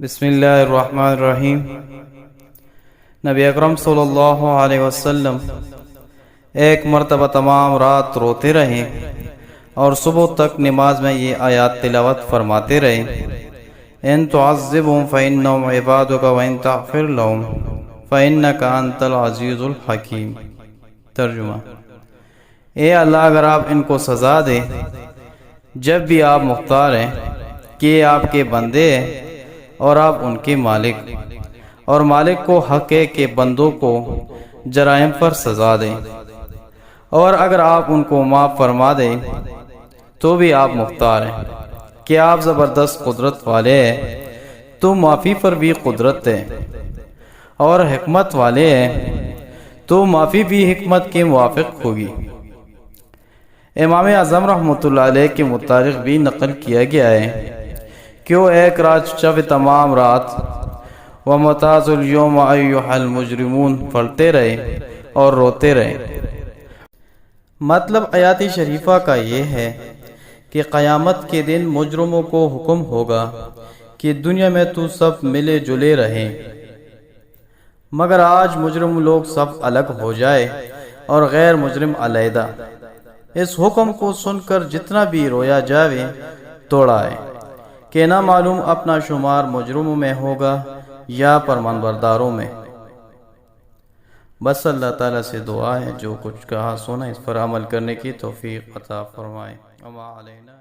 بسم اللہ الرحمن الرحیم۔ نبی اکرم صلی اللہ علیہ وسلم ایک مرتبہ تمام رات روتے رہے اور صبح تک نماز میں یہ آیات تلاوت فرماتے رہے: ان تعذبهم فإنهم عبادك وإن تغفر لهم فإنك أنت العزیز الحکیم۔ ترجمہ: اے اللہ، اگر آپ ان کو سزا دیں جب بھی آپ مختار ہیں کہ یہ آپ کے بندے ہیں اور آپ ان کے مالک، اور مالک کو حق ہے کہ بندوں کو جرائم پر سزا دیں، اور اگر آپ ان کو معاف فرما دیں تو بھی آپ مختار ہیں کہ آپ زبردست قدرت والے ہیں، تو معافی پر بھی قدرت ہے، اور حکمت والے ہیں تو معافی بھی حکمت کے موافق ہوگی۔ امام اعظم رحمۃ اللہ علیہ کے متعلق بھی نقل کیا گیا ہے کہ وہ ایک رات شب تمام رات وَمَتَازُ الْيَوْمَ أَيُّهَا الْمُجْرِمُونَ پڑھتے رہے اور روتے رہے۔ مطلب آیات شریفہ کا یہ ہے کہ قیامت کے دن مجرموں کو حکم ہوگا کہ دنیا میں تو سب ملے جلے رہیں، مگر آج مجرم لوگ سب الگ ہو جائے اور غیر مجرم علیحدہ۔ اس حکم کو سن کر جتنا بھی رویا جاوے توڑا ہے کہ نہ معلوم اپنا شمار مجرموں میں ہوگا یا فرمانبرداروں میں۔ بس اللہ تعالیٰ سے دعا ہے جو کچھ کہا سنا اس پر عمل کرنے کی توفیق عطا فرمائے۔ وما علینا